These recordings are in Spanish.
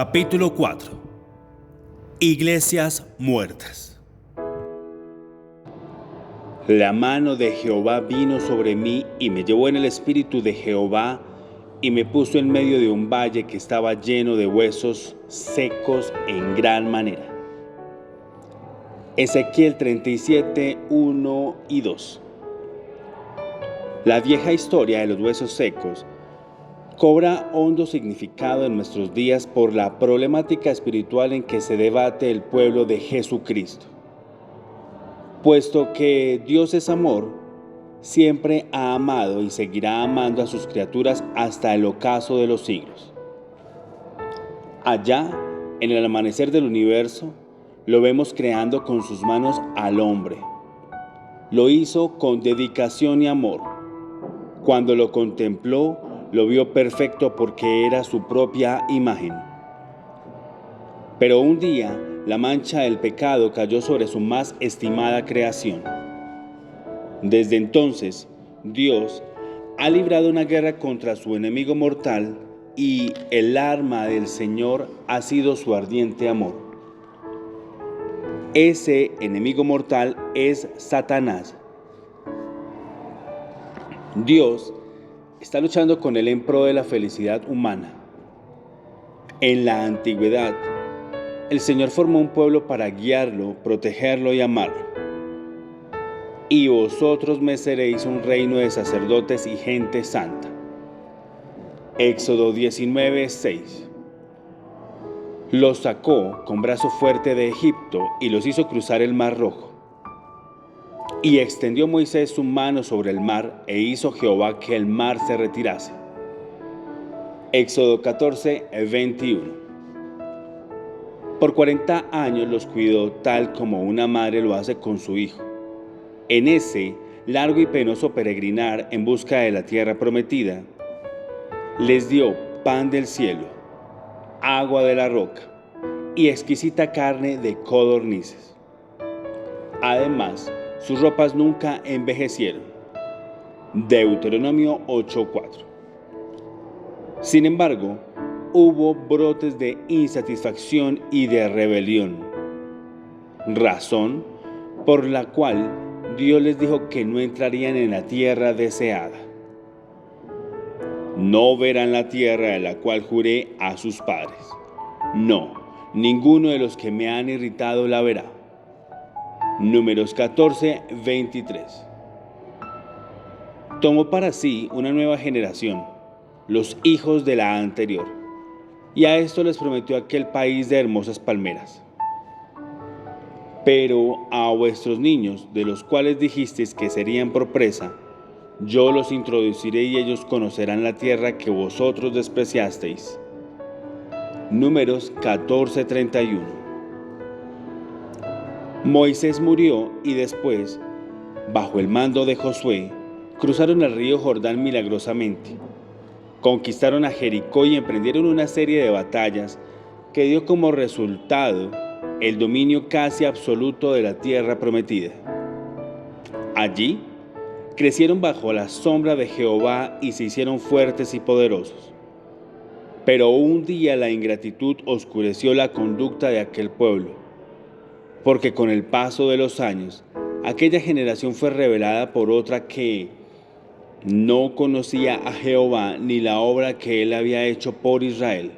Capítulo 4. Iglesias muertas. La mano de Jehová vino sobre mí y me llevó en el espíritu de Jehová y me puso en medio de un valle que estaba lleno de huesos secos en gran manera. Ezequiel 37, 1 y 2. La vieja historia de los huesos secos cobra hondo significado en nuestros días por la problemática espiritual en que se debate el pueblo de Jesucristo. Puesto que Dios es amor, siempre ha amado y seguirá amando a sus criaturas hasta el ocaso de los siglos. Allá, en el amanecer del universo, lo vemos creando con sus manos al hombre. Lo hizo con dedicación y amor. Cuando lo contempló, lo vio perfecto porque era su propia imagen. Pero un día, la mancha del pecado cayó sobre su más estimada creación. Desde entonces, Dios ha librado una guerra contra su enemigo mortal y el arma del Señor ha sido su ardiente amor. Ese enemigo mortal es Satanás. Dios está luchando con él en pro de la felicidad humana. En la antigüedad, el Señor formó un pueblo para guiarlo, protegerlo y amarlo. Y vosotros me seréis un reino de sacerdotes y gente santa. Éxodo 19, 6. Los sacó con brazo fuerte de Egipto y los hizo cruzar el mar Rojo. Y extendió Moisés su mano sobre el mar e hizo Jehová que el mar se retirase. Éxodo 14, 21. Por 40 años los cuidó tal como una madre lo hace con su hijo. En ese largo y penoso peregrinar en busca de la tierra prometida, les dio pan del cielo, agua de la roca y exquisita carne de codornices. Además, sus ropas nunca envejecieron. Deuteronomio 8:4. Sin embargo, hubo brotes de insatisfacción y de rebelión, razón por la cual Dios les dijo que no entrarían en la tierra deseada. No verán la tierra de la cual juré a sus padres. No, ninguno de los que me han irritado la verá. Números 14, 23. Tomó para sí una nueva generación, los hijos de la anterior, y a esto les prometió aquel país de hermosas palmeras. Pero a vuestros niños, de los cuales dijisteis que serían por presa, yo los introduciré y ellos conocerán la tierra que vosotros despreciasteis. Números 14, 31. Moisés murió y después, bajo el mando de Josué, cruzaron el río Jordán milagrosamente. Conquistaron a Jericó y emprendieron una serie de batallas que dio como resultado el dominio casi absoluto de la tierra prometida. Allí, crecieron bajo la sombra de Jehová y se hicieron fuertes y poderosos. Pero un día la ingratitud oscureció la conducta de aquel pueblo, porque con el paso de los años, aquella generación fue revelada por otra que no conocía a Jehová ni la obra que él había hecho por Israel.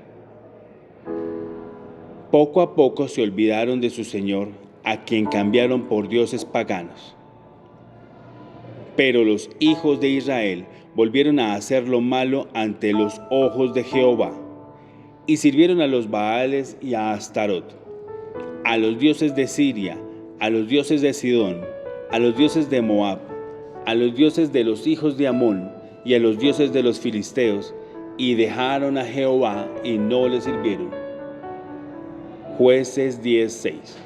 Poco a poco se olvidaron de su Señor, a quien cambiaron por dioses paganos. Pero los hijos de Israel volvieron a hacer lo malo ante los ojos de Jehová, y sirvieron a los Baales y a Astarot, a los dioses de Siria, a los dioses de Sidón, a los dioses de Moab, a los dioses de los hijos de Amón y a los dioses de los filisteos, y dejaron a Jehová y no le sirvieron. Jueces 10:6.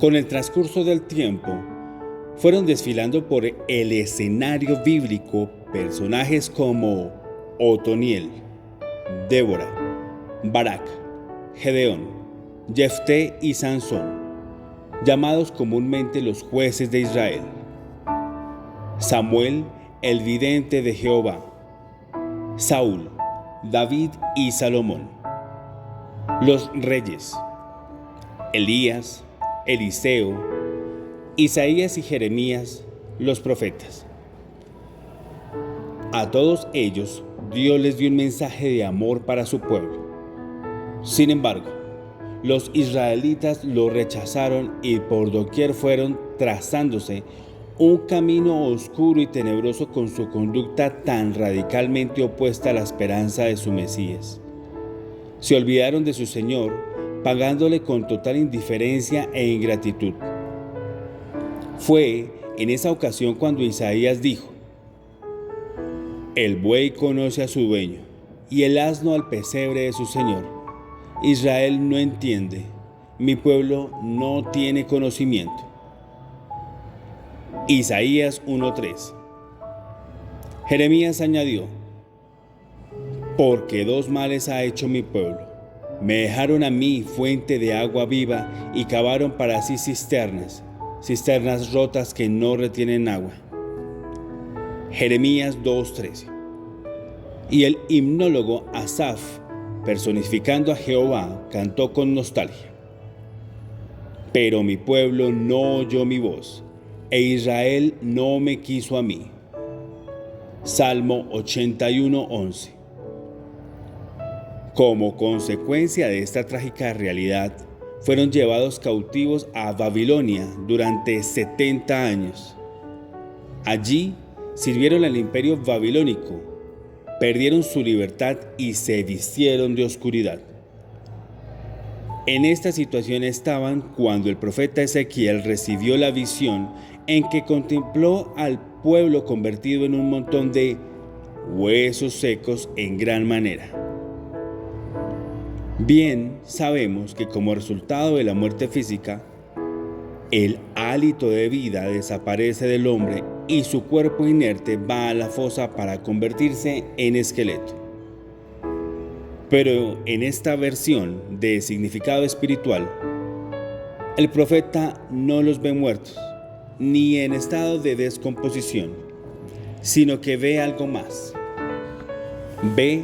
Con el transcurso del tiempo, fueron desfilando por el escenario bíblico personajes como Otoniel, Débora, Barak, Gedeón, Jefté y Sansón, llamados comúnmente los jueces de Israel. Samuel, el vidente de Jehová. Saúl, David y Salomón. Los reyes: Elías, Eliseo, Isaías y Jeremías, los profetas. A todos ellos Dios les dio un mensaje de amor para su pueblo. Sin embargo, los israelitas lo rechazaron y por doquier fueron trazándose un camino oscuro y tenebroso con su conducta tan radicalmente opuesta a la esperanza de su Mesías. Se olvidaron de su Señor, pagándole con total indiferencia e ingratitud. Fue en esa ocasión cuando Isaías dijo: el buey conoce a su dueño y el asno al pesebre de su Señor. Israel no entiende, mi pueblo no tiene conocimiento. Isaías 1:3. Jeremías añadió: porque dos males ha hecho mi pueblo. Me dejaron a mí fuente de agua viva y cavaron para sí cisternas rotas que no retienen agua. Jeremías 2:13. Y el himnólogo Asaf, personificando a Jehová, cantó con nostalgia: pero mi pueblo no oyó mi voz, e Israel no me quiso a mí. Salmo 81:11. Como consecuencia de esta trágica realidad, fueron llevados cautivos a Babilonia durante 70 años. Allí sirvieron al imperio babilónico, perdieron su libertad y se vistieron de oscuridad. En esta situación estaban cuando el profeta Ezequiel recibió la visión en que contempló al pueblo convertido en un montón de huesos secos en gran manera. Bien sabemos que como resultado de la muerte física, el hálito de vida desaparece del hombre y su cuerpo inerte va a la fosa para convertirse en esqueleto. Pero en esta versión de significado espiritual, el profeta no los ve muertos, ni en estado de descomposición, sino que ve algo más. Ve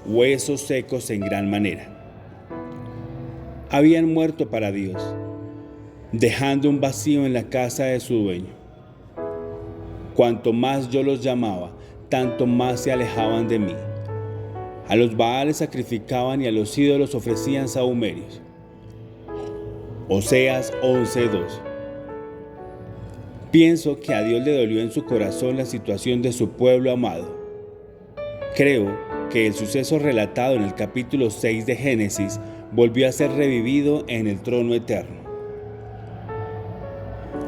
huesos secos en gran manera. Habían muerto para Dios, dejando un vacío en la casa de su dueño. Cuanto más yo los llamaba, tanto más se alejaban de mí. A los Baales sacrificaban y a los ídolos ofrecían sahumerios. Oseas 11:2. Pienso que a Dios le dolió en su corazón la situación de su pueblo amado. Creo que el suceso relatado en el capítulo 6 de Génesis volvió a ser revivido en el trono eterno.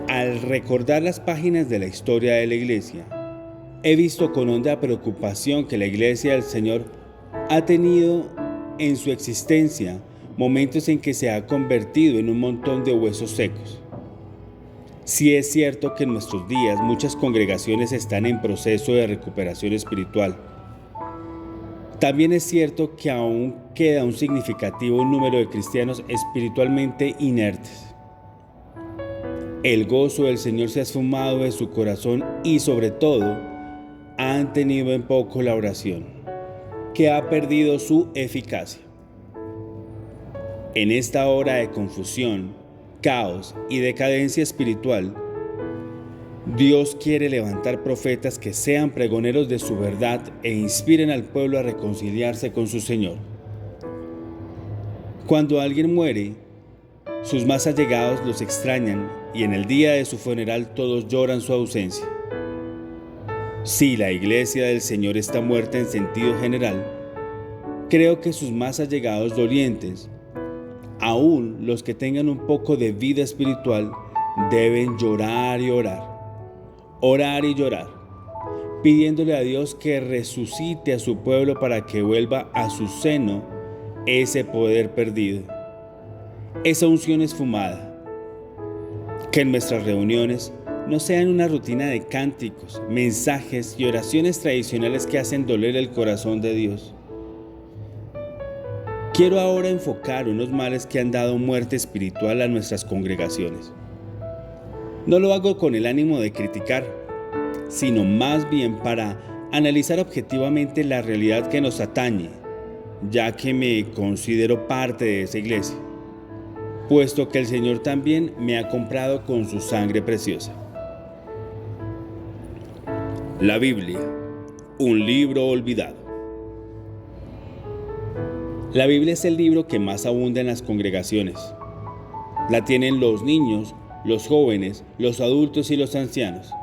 Al recordar las páginas de la historia de la Iglesia, he visto con honda preocupación que la Iglesia del Señor ha tenido en su existencia momentos en que se ha convertido en un montón de huesos secos. Sí es cierto que en nuestros días muchas congregaciones están en proceso de recuperación espiritual. También es cierto que aún queda un significativo número de cristianos espiritualmente inertes. El gozo del Señor se ha esfumado de su corazón y sobre todo han tenido en poco la oración, que ha perdido su eficacia. En esta hora de confusión, caos y decadencia espiritual, Dios quiere levantar profetas que sean pregoneros de su verdad e inspiren al pueblo a reconciliarse con su Señor. Cuando alguien muere, sus más allegados los extrañan y en el día de su funeral todos lloran su ausencia. Si la iglesia del Señor está muerta en sentido general, creo que sus más allegados dolientes, aún los que tengan un poco de vida espiritual, deben llorar y orar y llorar, pidiéndole a Dios que resucite a su pueblo para que vuelva a su seno ese poder perdido, esa unción esfumada. Que en nuestras reuniones no sean una rutina de cánticos, mensajes y oraciones tradicionales que hacen doler el corazón de Dios. Quiero ahora enfocar unos males que han dado muerte espiritual a nuestras congregaciones. No lo hago con el ánimo de criticar, sino más bien para analizar objetivamente la realidad que nos atañe ya que me considero parte de esa iglesia, puesto que el Señor también me ha comprado con su sangre preciosa. La Biblia, un libro olvidado. La Biblia es el libro que más abunda en las congregaciones. La tienen los niños, los jóvenes, los adultos y los ancianos.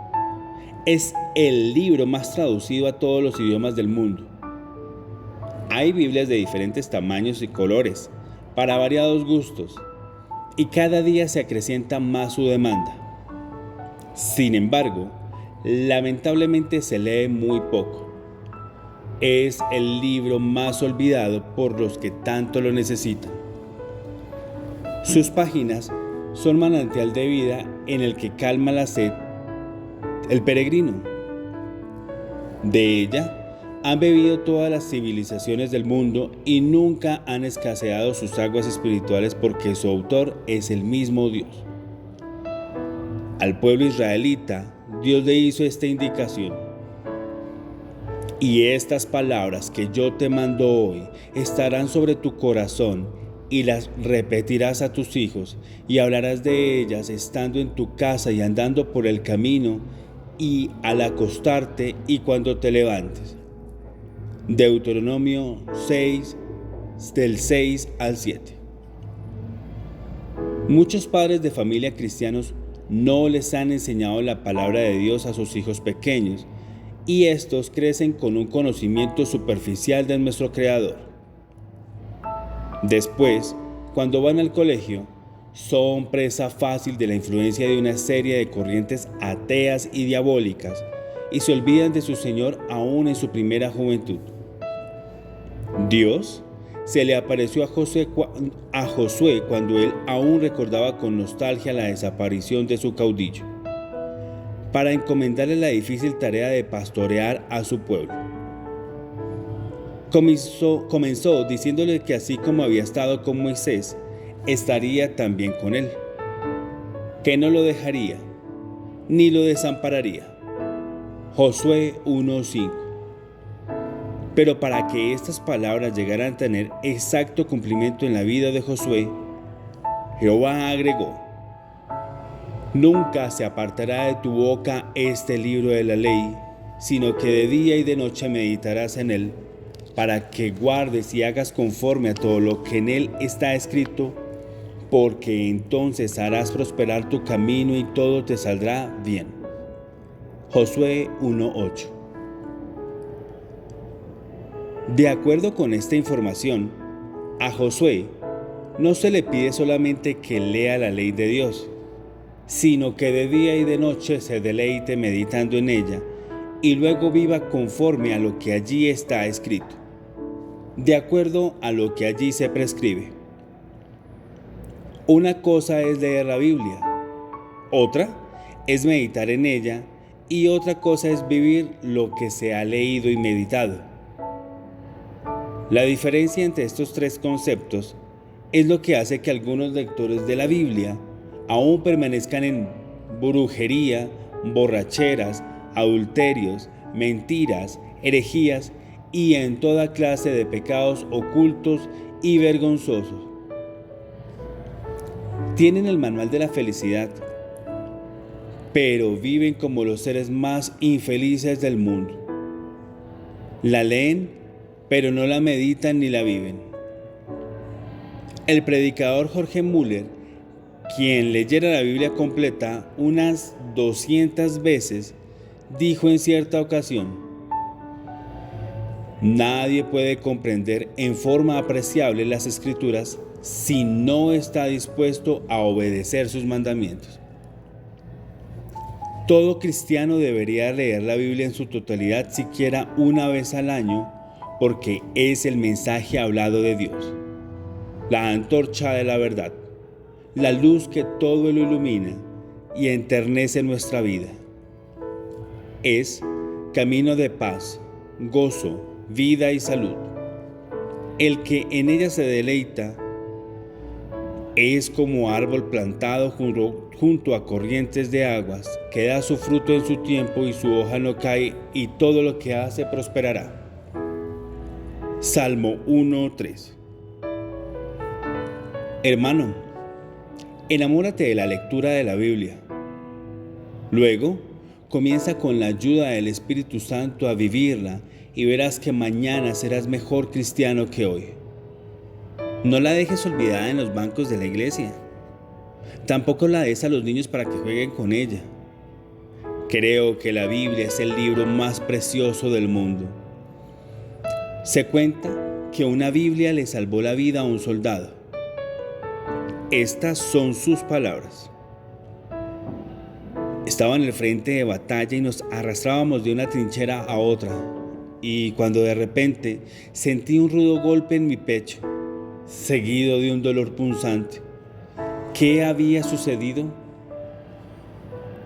Es el libro más traducido a todos los idiomas del mundo. Hay Biblias de diferentes tamaños y colores, para variados gustos, y cada día se acrecienta más su demanda. Sin embargo, lamentablemente se lee muy poco. Es el libro más olvidado por los que tanto lo necesitan. Sus páginas son manantial de vida en el que calma la sed el peregrino. De ella han bebido todas las civilizaciones del mundo y nunca han escaseado sus aguas espirituales porque su autor es el mismo Dios. Al pueblo israelita, Dios le hizo esta indicación: y estas palabras que yo te mando hoy estarán sobre tu corazón, y las repetirás a tus hijos, y hablarás de ellas estando en tu casa y andando por el camino, y al acostarte y cuando te levantes. Deuteronomio 6, del 6 al 7. Muchos padres de familia cristianos no les han enseñado la palabra de Dios a sus hijos pequeños, y estos crecen con un conocimiento superficial de nuestro Creador. Después, cuando van al colegio, son presa fácil de la influencia de una serie de corrientes ateas y diabólicas, y se olvidan de su Señor aún en su primera juventud. Dios se le apareció a Josué cuando él aún recordaba con nostalgia la desaparición de su caudillo, para encomendarle la difícil tarea de pastorear a su pueblo. Comenzó diciéndole que así como había estado con Moisés, estaría también con él, que no lo dejaría, ni lo desampararía. Josué 1:5. Pero para que estas palabras llegaran a tener exacto cumplimiento en la vida de Josué, Jehová agregó: nunca se apartará de tu boca este libro de la ley, sino que de día y de noche meditarás en él, para que guardes y hagas conforme a todo lo que en él está escrito, porque entonces harás prosperar tu camino y todo te saldrá bien. Josué 1:8. De acuerdo con esta información, a Josué no se le pide solamente que lea la ley de Dios, sino que de día y de noche se deleite meditando en ella y luego viva conforme a lo que allí está escrito, de acuerdo a lo que allí se prescribe. Una cosa es leer la Biblia, otra es meditar en ella y otra cosa es vivir lo que se ha leído y meditado. La diferencia entre estos tres conceptos es lo que hace que algunos lectores de la Biblia aún permanezcan en brujería, borracheras, adulterios, mentiras, herejías y en toda clase de pecados ocultos y vergonzosos. Tienen el manual de la felicidad, pero viven como los seres más infelices del mundo. La leen, pero no la meditan ni la viven. El predicador George Mueller, quien leyera la Biblia completa unas 200 veces, dijo en cierta ocasión: nadie puede comprender en forma apreciable las Escrituras si no está dispuesto a obedecer sus mandamientos. Todo cristiano debería leer la Biblia en su totalidad siquiera una vez al año, porque es el mensaje hablado de Dios, la antorcha de la verdad, la luz que todo lo ilumina y enternece nuestra vida. Es camino de paz, gozo, vida y salud. El que en ella se deleita es como árbol plantado junto a corrientes de aguas, que da su fruto en su tiempo y su hoja no cae, y todo lo que hace prosperará. Salmo 1:3. Hermano, enamórate de la lectura de la Biblia. Luego, comienza con la ayuda del Espíritu Santo a vivirla y verás que mañana serás mejor cristiano que hoy. No la dejes olvidada en los bancos de la iglesia. Tampoco la des a los niños para que jueguen con ella. Creo que la Biblia es el libro más precioso del mundo. Se cuenta que una Biblia le salvó la vida a un soldado. Estas son sus palabras. Estaba en el frente de batalla y nos arrastrábamos de una trinchera a otra. Y cuando de repente sentí un rudo golpe en mi pecho, seguido de un dolor punzante. ¿Qué había sucedido?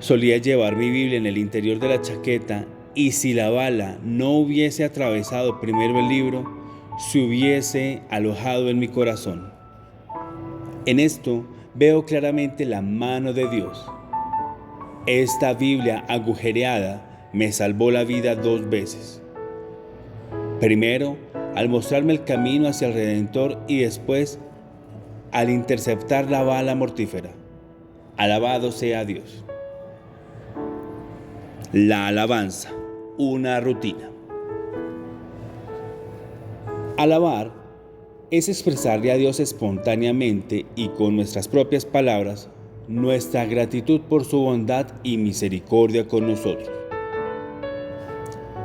Solía llevar mi Biblia en el interior de la chaqueta y si la bala no hubiese atravesado primero el libro, se hubiese alojado en mi corazón. En esto veo claramente la mano de Dios. Esta Biblia agujereada me salvó la vida 2 veces. Primero, al mostrarme el camino hacia el Redentor y después, al interceptar la bala mortífera. Alabado sea Dios. La alabanza, una rutina. Alabar es expresarle a Dios espontáneamente y con nuestras propias palabras nuestra gratitud por su bondad y misericordia con nosotros.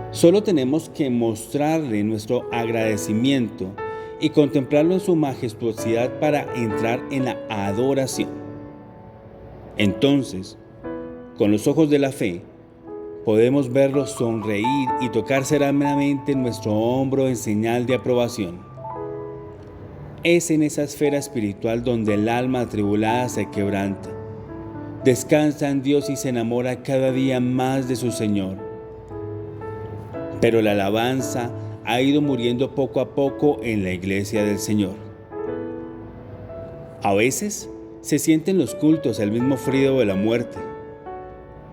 Solo tenemos que mostrarle nuestro agradecimiento y contemplarlo en su majestuosidad para entrar en la adoración. Entonces, con los ojos de la fe, podemos verlo sonreír y tocar serenamente nuestro hombro en señal de aprobación. Es en esa esfera espiritual donde el alma atribulada se quebranta, descansa en Dios y se enamora cada día más de su Señor. Pero la alabanza ha ido muriendo poco a poco en la iglesia del Señor. A veces se siente en los cultos el mismo frío de la muerte,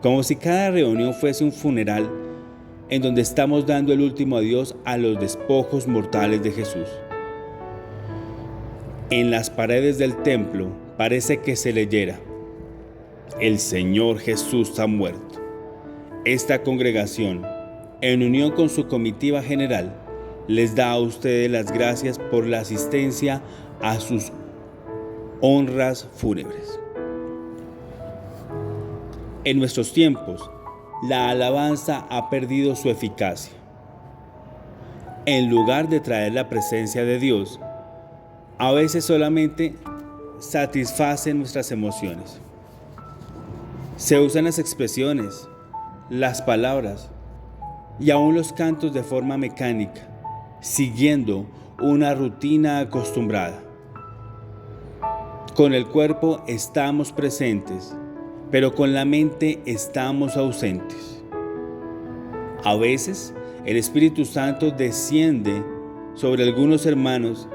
como si cada reunión fuese un funeral en donde estamos dando el último adiós a los despojos mortales de Jesús. En las paredes del templo parece que se leyera: el Señor Jesús ha muerto. Esta congregación, en unión con su comitiva general, les da a ustedes las gracias por la asistencia a sus honras fúnebres. En nuestros tiempos, la alabanza ha perdido su eficacia. En lugar de traer la presencia de Dios, a veces solamente satisface nuestras emociones. Se usan las expresiones, las palabras y aún los cantos de forma mecánica, siguiendo una rutina acostumbrada. Con el cuerpo estamos presentes, pero con la mente estamos ausentes. A veces el Espíritu Santo desciende sobre algunos hermanos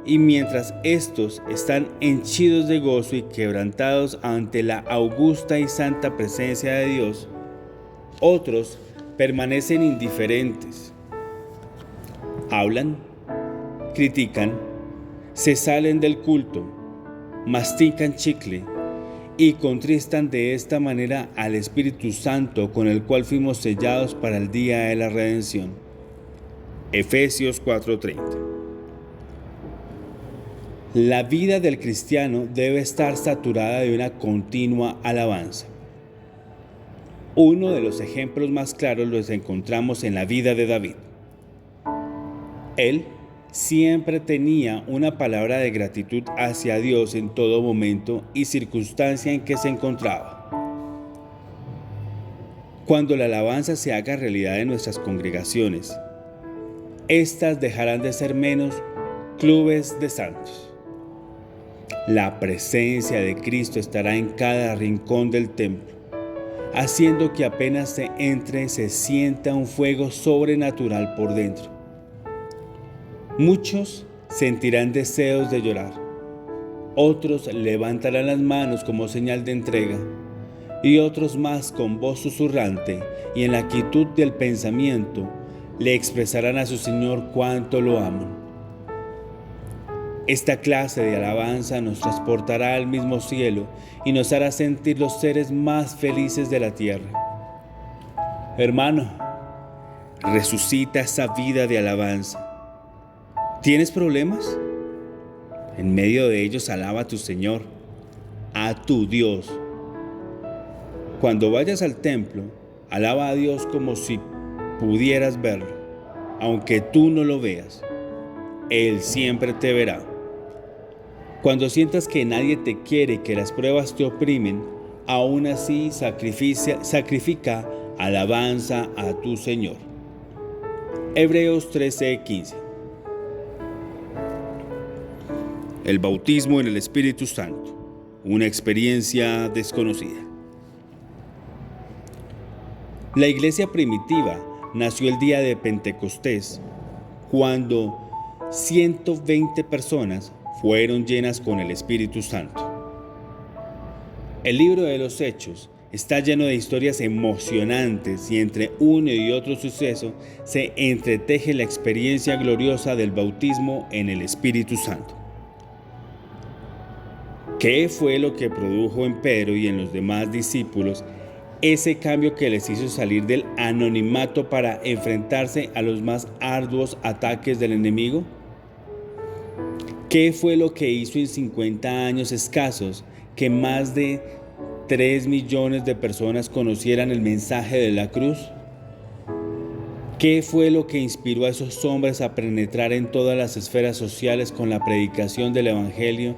y mientras estos están henchidos de gozo y quebrantados ante la augusta y santa presencia de Dios, otros permanecen indiferentes. Hablan, critican, se salen del culto, mastican chicle y contristan de esta manera al Espíritu Santo con el cual fuimos sellados para el día de la redención. Efesios 4:30. La vida del cristiano debe estar saturada de una continua alabanza. Uno de los ejemplos más claros los encontramos en la vida de David. Él siempre tenía una palabra de gratitud hacia Dios en todo momento y circunstancia en que se encontraba. Cuando la alabanza se haga realidad en nuestras congregaciones, éstas dejarán de ser menos clubes de santos. La presencia de Cristo estará en cada rincón del templo, haciendo que apenas se entre se sienta un fuego sobrenatural por dentro. Muchos sentirán deseos de llorar, otros levantarán las manos como señal de entrega, y otros más con voz susurrante y en la quietud del pensamiento le expresarán a su Señor cuánto lo aman. Esta clase de alabanza nos transportará al mismo cielo y nos hará sentir los seres más felices de la tierra. Hermano, resucita esa vida de alabanza. ¿Tienes problemas? En medio de ellos alaba a tu Señor, a tu Dios. Cuando vayas al templo, alaba a Dios como si pudieras verlo, aunque tú no lo veas. Él siempre te verá. Cuando sientas que nadie te quiere y que las pruebas te oprimen, aún así sacrifica alabanza a tu Señor. Hebreos 13:15. El bautismo en el Espíritu Santo, una experiencia desconocida. La iglesia primitiva nació el día de Pentecostés, cuando 120 personas fueron llenas con el Espíritu Santo. El libro de los Hechos está lleno de historias emocionantes y entre uno y otro suceso se entreteje la experiencia gloriosa del bautismo en el Espíritu Santo. ¿Qué fue lo que produjo en Pedro y en los demás discípulos ese cambio que les hizo salir del anonimato para enfrentarse a los más arduos ataques del enemigo? ¿Qué fue lo que hizo en 50 años escasos que más de 3 millones de personas conocieran el mensaje de la cruz? ¿Qué fue lo que inspiró a esos hombres a penetrar en todas las esferas sociales con la predicación del Evangelio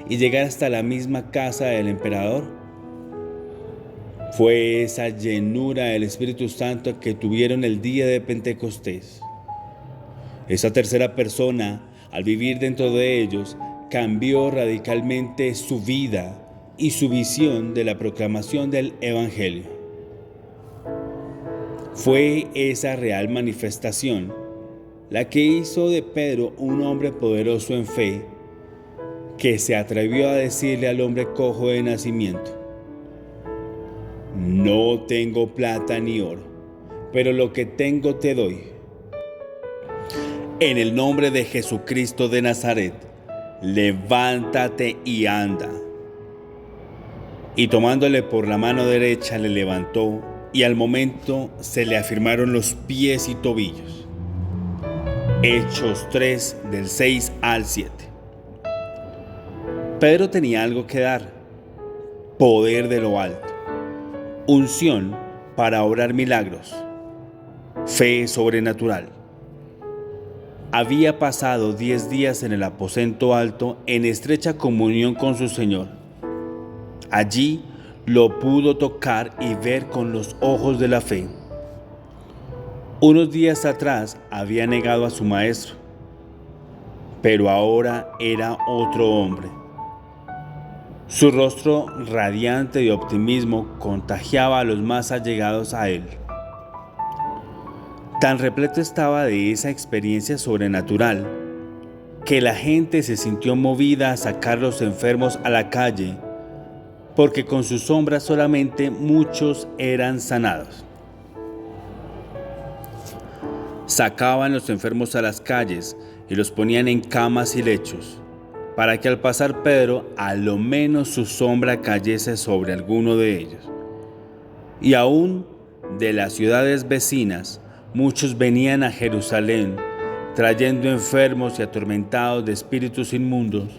y llegar hasta la misma casa del emperador? Fue esa llenura del Espíritu Santo que tuvieron el día de Pentecostés. Esa tercera persona, al vivir dentro de ellos, cambió radicalmente su vida y su visión de la proclamación del Evangelio. Fue esa real manifestación la que hizo de Pedro un hombre poderoso en fe, que se atrevió a decirle al hombre cojo de nacimiento: no tengo plata ni oro, pero lo que tengo te doy. En el nombre de Jesucristo de Nazaret, levántate y anda. Y tomándole por la mano derecha le levantó, y al momento se le afirmaron los pies y tobillos. Hechos 3, del 6 al 7. Pedro tenía algo que dar: poder de lo alto, unción para obrar milagros, fe sobrenatural. Había pasado 10 días en el aposento alto en estrecha comunión con su Señor. Allí lo pudo tocar y ver con los ojos de la fe. Unos días atrás había negado a su maestro, pero ahora era otro hombre. Su rostro radiante de optimismo contagiaba a los más allegados a él. Tan repleto estaba de esa experiencia sobrenatural que la gente se sintió movida a sacar los enfermos a la calle, porque con su sombra solamente muchos eran sanados. Sacaban los enfermos a las calles y los ponían en camas y lechos, para que al pasar Pedro, a lo menos su sombra cayese sobre alguno de ellos. Y aún de las ciudades vecinas, muchos venían a Jerusalén, trayendo enfermos y atormentados de espíritus inmundos,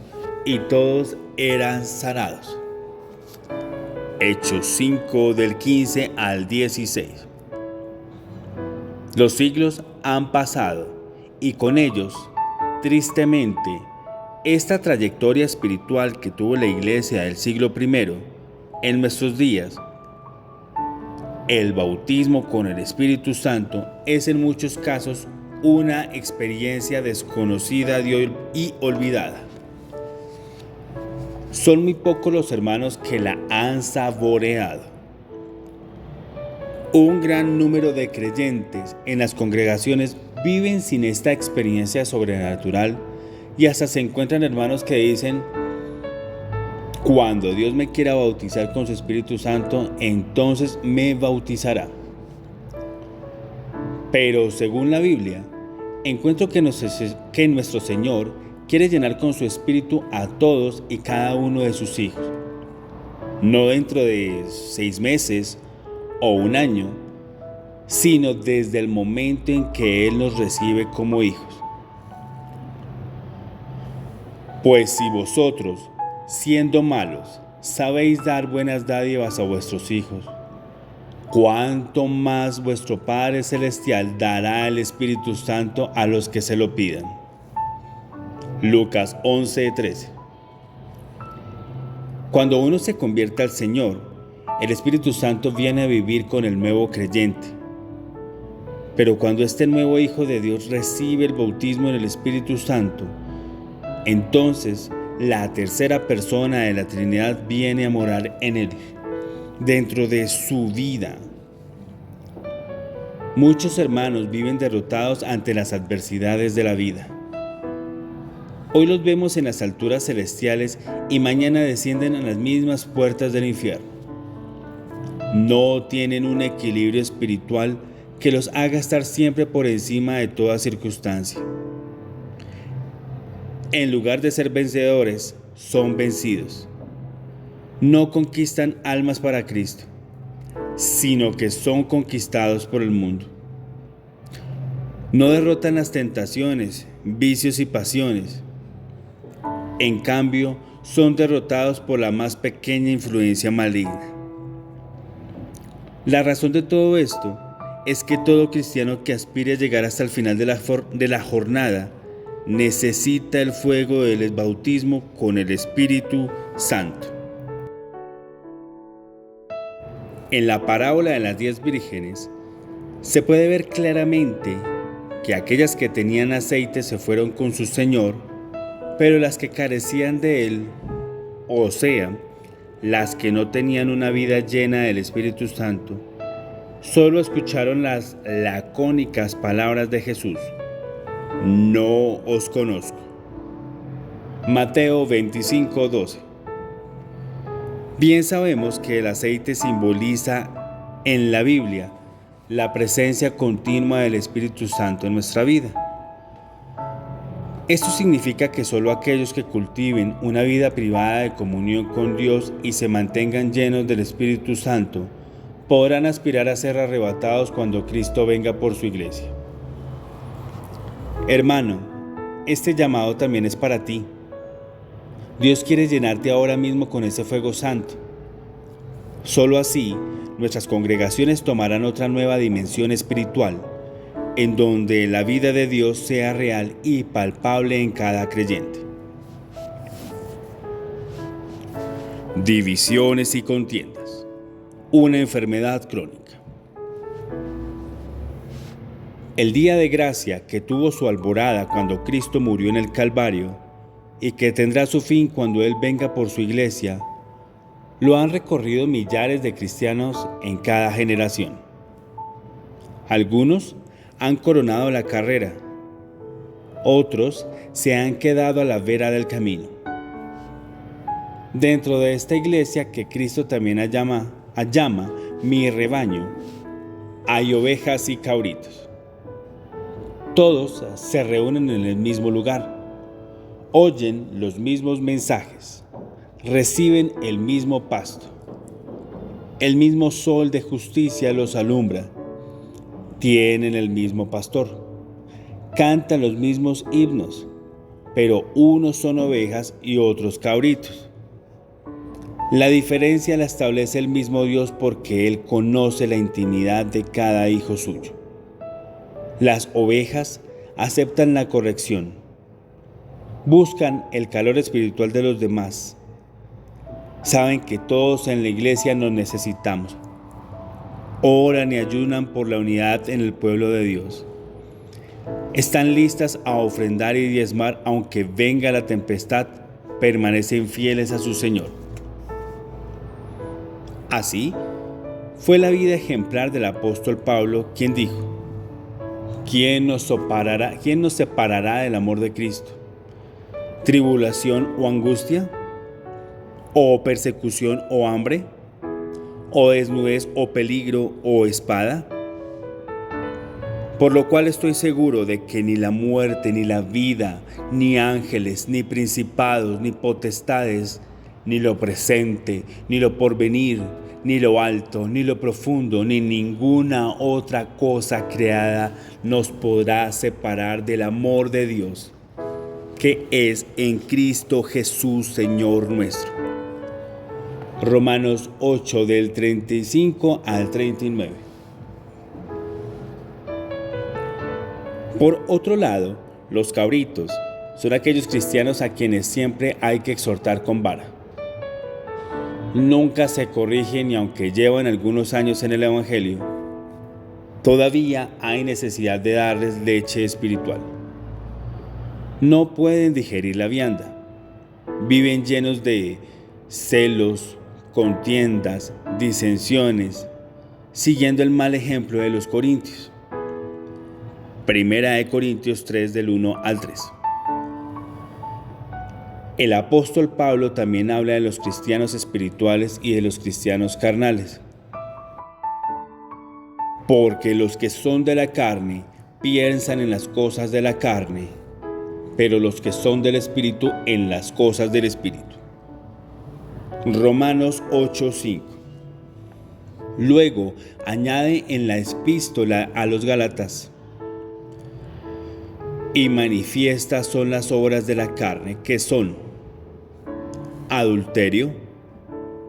y todos eran sanados. Hechos 5, del 15 al 16. Los siglos han pasado, y con ellos, tristemente, esta trayectoria espiritual que tuvo la iglesia del siglo I, en nuestros días, el bautismo con el Espíritu Santo es en muchos casos una experiencia desconocida y olvidada. Son muy pocos los hermanos que la han saboreado. Un gran número de creyentes en las congregaciones viven sin esta experiencia sobrenatural y hasta se encuentran hermanos que dicen: cuando Dios me quiera bautizar con su Espíritu Santo, entonces me bautizará. Pero según la Biblia, encuentro que nuestro Señor quiere llenar con su espíritu a todos y cada uno de sus hijos. No dentro de 6 meses o un año, sino desde el momento en que Él nos recibe como hijos. Pues si vosotros, siendo malos, sabéis dar buenas dádivas a vuestros hijos, ¿cuánto más vuestro Padre Celestial dará el Espíritu Santo a los que se lo pidan? Lucas 11:13. Cuando uno se convierte al Señor, el Espíritu Santo viene a vivir con el nuevo creyente. Pero cuando este nuevo Hijo de Dios recibe el bautismo en el Espíritu Santo, entonces la tercera persona de la Trinidad viene a morar en él, dentro de su vida. Muchos hermanos viven derrotados ante las adversidades de la vida. Hoy los vemos en las alturas celestiales y mañana descienden a las mismas puertas del infierno. No tienen un equilibrio espiritual que los haga estar siempre por encima de toda circunstancia. En lugar de ser vencedores, son vencidos. No conquistan almas para Cristo, sino que son conquistados por el mundo. No derrotan las tentaciones, vicios y pasiones. En cambio, son derrotados por la más pequeña influencia maligna. La razón de todo esto es que todo cristiano que aspire a llegar hasta el final de la jornada necesita el fuego del bautismo con el Espíritu Santo. En la parábola de las 10 vírgenes se puede ver claramente que aquellas que tenían aceite se fueron con su Señor, pero las que carecían de él, o sea, las que no tenían una vida llena del Espíritu Santo, solo escucharon las lacónicas palabras de Jesús: no os conozco. Mateo 25:12. Bien sabemos que el aceite simboliza en la Biblia la presencia continua del Espíritu Santo en nuestra vida. Esto significa que solo aquellos que cultiven una vida privada de comunión con Dios y se mantengan llenos del Espíritu Santo podrán aspirar a ser arrebatados cuando Cristo venga por su iglesia. Hermano, este llamado también es para ti. Dios quiere llenarte ahora mismo con ese fuego santo. Solo así, nuestras congregaciones tomarán otra nueva dimensión espiritual, en donde la vida de Dios sea real y palpable en cada creyente. Divisiones y contiendas. Una enfermedad crónica. El día de gracia que tuvo su alborada cuando Cristo murió en el Calvario y que tendrá su fin cuando Él venga por su iglesia, lo han recorrido millares de cristianos en cada generación. Algunos han coronado la carrera, otros se han quedado a la vera del camino. Dentro de esta iglesia que Cristo también llama mi rebaño, hay ovejas y cabritos. Todos se reúnen en el mismo lugar, oyen los mismos mensajes, reciben el mismo pasto. El mismo sol de justicia los alumbra, tienen el mismo pastor, cantan los mismos himnos, pero unos son ovejas y otros cabritos. La diferencia la establece el mismo Dios porque Él conoce la intimidad de cada hijo suyo. Las ovejas aceptan la corrección, buscan el calor espiritual de los demás, saben que todos en la iglesia nos necesitamos, oran y ayunan por la unidad en el pueblo de Dios. Están listas a ofrendar y diezmar aunque venga la tempestad, permanecen fieles a su Señor. Así fue la vida ejemplar del apóstol Pablo, quien dijo: ¿Quién nos separará del amor de Cristo? ¿Tribulación o angustia? ¿O persecución o hambre? ¿O desnudez o peligro o espada? Por lo cual estoy seguro de que ni la muerte, ni la vida, ni ángeles, ni principados, ni potestades, ni lo presente, ni lo porvenir, ni lo alto, ni lo profundo, ni ninguna otra cosa creada nos podrá separar del amor de Dios, que es en Cristo Jesús, Señor nuestro. Romanos 8, del 35 al 39. Por otro lado, los cabritos son aquellos cristianos a quienes siempre hay que exhortar con vara. Nunca se corrigen y aunque llevan algunos años en el Evangelio, todavía hay necesidad de darles leche espiritual. No pueden digerir la vianda. Viven llenos de celos, contiendas, disensiones, siguiendo el mal ejemplo de los corintios. Primera de Corintios 3, del 1 al 3. El apóstol Pablo también habla de los cristianos espirituales y de los cristianos carnales. Porque los que son de la carne piensan en las cosas de la carne, pero los que son del Espíritu en las cosas del Espíritu. Romanos 8:5. Luego añade en la epístola a los Gálatas: y manifiestas son las obras de la carne, que son adulterio,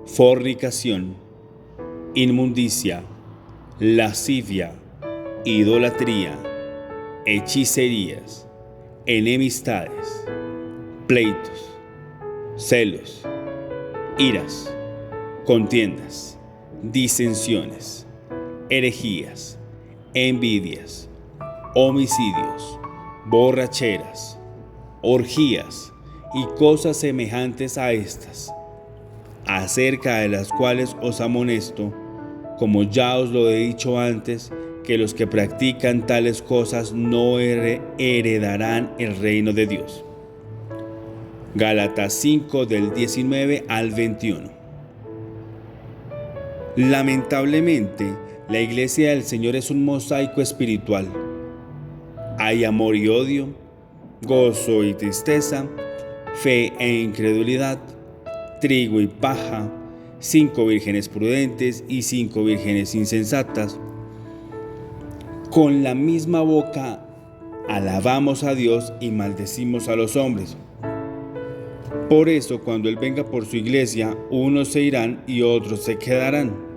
fornicación, inmundicia, lascivia, idolatría, hechicerías, enemistades, pleitos, celos, iras, contiendas, disensiones, herejías, envidias, homicidios, borracheras, orgías y cosas semejantes a estas, acerca de las cuales os amonesto, como ya os lo he dicho antes, que los que practican tales cosas no heredarán el reino de Dios. Gálatas 5, del 19 al 21. Lamentablemente, la iglesia del Señor es un mosaico espiritual. Hay amor y odio, gozo y tristeza, fe e incredulidad, trigo y paja, 5 vírgenes prudentes y 5 vírgenes insensatas. Con la misma boca alabamos a Dios y maldecimos a los hombres. Por eso, cuando Él venga por su iglesia, unos se irán y otros se quedarán.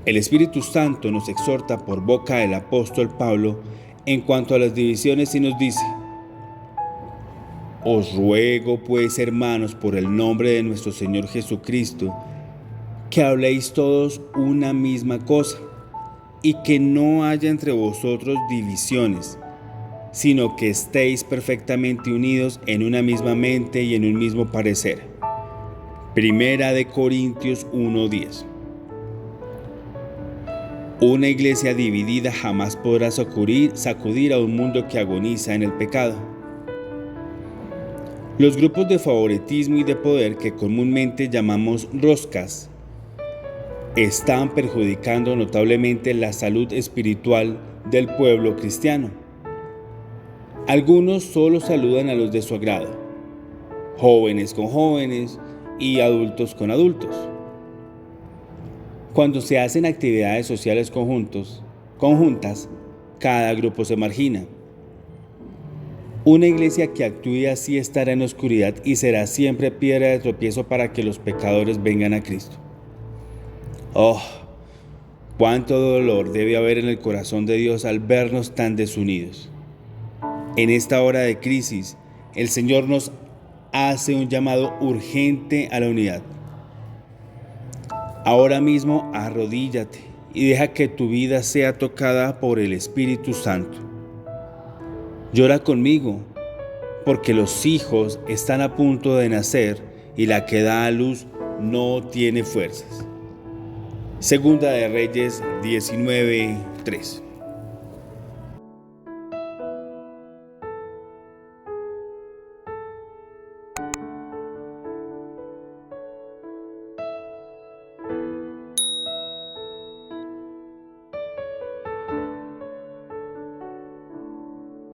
El Espíritu Santo nos exhorta por boca del apóstol Pablo en cuanto a las divisiones y nos dice: os ruego pues, hermanos, por el nombre de nuestro Señor Jesucristo, que habléis todos una misma cosa, y que no haya entre vosotros divisiones, sino que estéis perfectamente unidos en una misma mente y en un mismo parecer. Primera de Corintios 1:10. Una iglesia dividida jamás podrá sacudir a un mundo que agoniza en el pecado. Los grupos de favoritismo y de poder, que comúnmente llamamos roscas, están perjudicando notablemente la salud espiritual del pueblo cristiano. Algunos solo saludan a los de su agrado, jóvenes con jóvenes y adultos con adultos. Cuando se hacen actividades sociales conjuntas, cada grupo se margina. Una iglesia que actúe así estará en oscuridad y será siempre piedra de tropiezo para que los pecadores vengan a Cristo. ¡Oh! ¡Cuánto dolor debe haber en el corazón de Dios al vernos tan desunidos! En esta hora de crisis, el Señor nos hace un llamado urgente a la unidad. Ahora mismo arrodíllate y deja que tu vida sea tocada por el Espíritu Santo. Llora conmigo, porque los hijos están a punto de nacer y la que da a luz no tiene fuerzas. Segunda de Reyes 19:3.